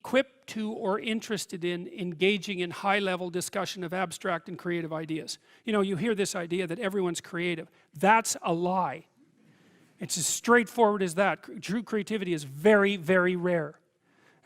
equipped to or interested in engaging in high-level discussion of abstract and creative ideas. You know, you hear this idea that everyone's creative. That's a lie. It's as straightforward as that. True creativity is very, very rare.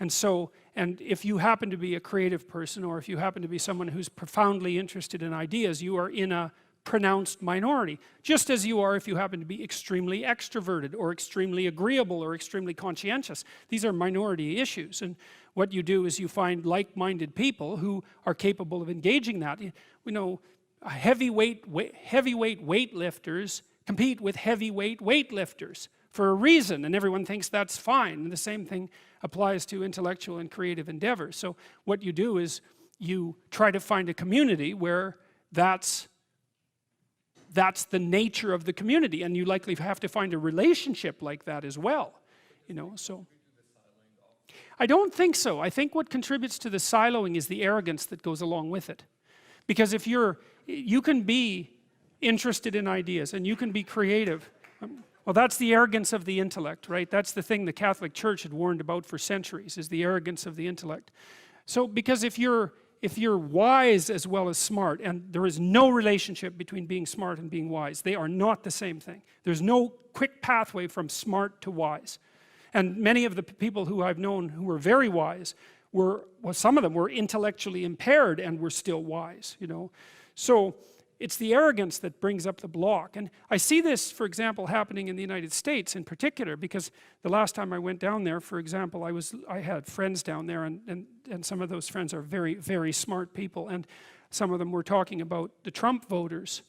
And so, and if you happen to be a creative person, or if you happen to be someone who's profoundly interested in ideas, you are in a pronounced minority, just as you are if you happen to be extremely extroverted or extremely agreeable or extremely conscientious. These are minority issues, and what you do is you find like-minded people who are capable of engaging that. You know, heavyweight weightlifters compete with heavyweight weightlifters for a reason, and everyone thinks that's fine, and the same thing applies to intellectual and creative endeavors. So what you do is you try to find a community where that's the nature of the community, and you likely have to find a relationship like that as well, you know. So I don't think so. I think what contributes to the siloing is the arrogance that goes along with it, because if you can be interested in ideas and you can be creative, well, that's the arrogance of the intellect, right? That's the thing the Catholic Church had warned about for centuries, is the arrogance of the intellect. So because if you're wise as well as smart, and there is no relationship between being smart and being wise, they are not the same thing. There's no quick pathway from smart to wise. And many of the people who I've known who were very wise well, some of them were intellectually impaired and were still wise, you know. So it's the arrogance that brings up the block. And I see this, for example, happening in the United States in particular, because the last time I went down there, for example, I had friends down there, and some of those friends are very, very smart people, and some of them were talking about the Trump voters,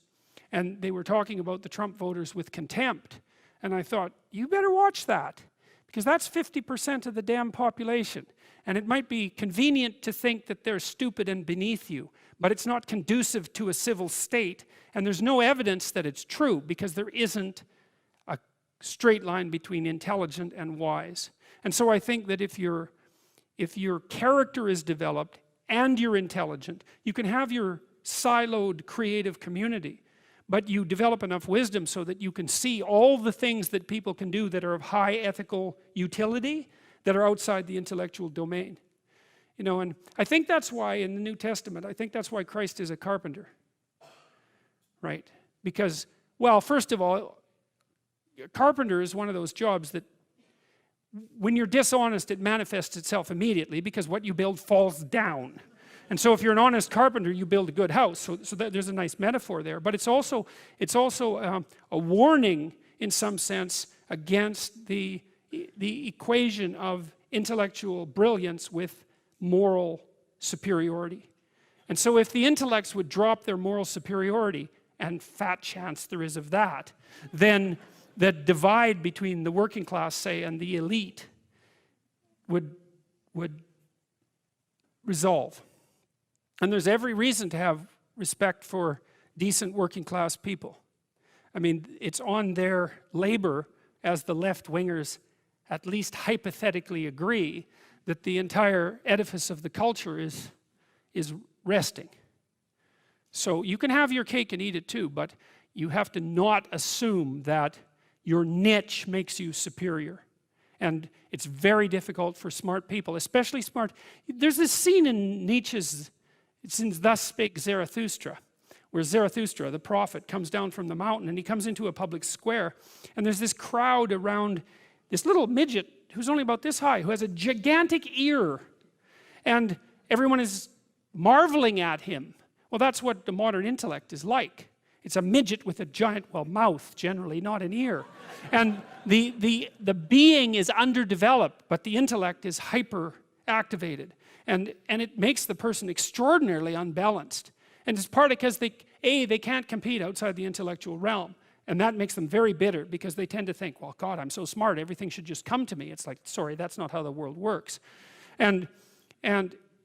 and they were talking about the Trump voters with contempt. And I thought, you better watch that, because that's 50% of the damn population, and it might be convenient to think that they're stupid and beneath you, but it's not conducive to a civil state, and there's no evidence that it's true, because there isn't a straight line between intelligent and wise. And so I think that if your character is developed and you're intelligent, you can have your siloed creative community, but you develop enough wisdom so that you can see all the things that people can do that are of high ethical utility that are outside the intellectual domain. You know, and I think that's why in the New Testament, I think that's why Christ is a carpenter, right? Because, well, first of all, a carpenter is one of those jobs that when you're dishonest, it manifests itself immediately, because what you build falls down. And so if you're an honest carpenter, you build a good house. So there's a nice metaphor there. But it's also a warning in some sense against the equation of intellectual brilliance with moral superiority. And so if the intellects would drop their moral superiority, and fat chance there is of that, then the divide between the working class, say, and the elite would resolve. And there's every reason to have respect for decent working class people. I mean, it's on their labor, as the left-wingers at least hypothetically agree, that the entire edifice of the culture is resting. So you can have your cake and eat it too, but you have to not assume that your niche makes you superior. And it's very difficult for smart people, especially smart. There's this scene in Nietzsche's, it's in Thus Spake Zarathustra, where Zarathustra, the prophet, comes down from the mountain, and he comes into a public square, and there's this crowd around this little midget who's only about this high, who has a gigantic ear, and everyone is marveling at him. Well, that's what the modern intellect is like. It's a midget with a giant, well, mouth generally, not an ear. And the being is underdeveloped, but the intellect is hyper activated, and it makes the person extraordinarily unbalanced. And it's partly because they can't compete outside the intellectual realm, and that makes them very bitter, because they tend to think, well, God, I'm so smart, everything should just come to me. It's like, sorry, that's not how the world works. And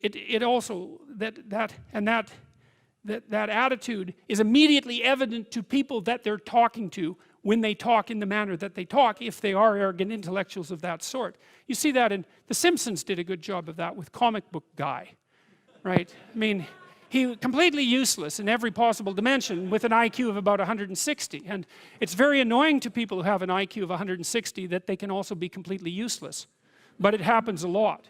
it also that attitude is immediately evident to people that they're talking to when they talk in the manner that they talk, if they are arrogant intellectuals of that sort. You see that in The Simpsons did a good job of that with Comic Book Guy, right? I mean, he completely useless in every possible dimension with an IQ of about 160, and it's very annoying to people who have an IQ of 160 that they can also be completely useless, but it happens a lot.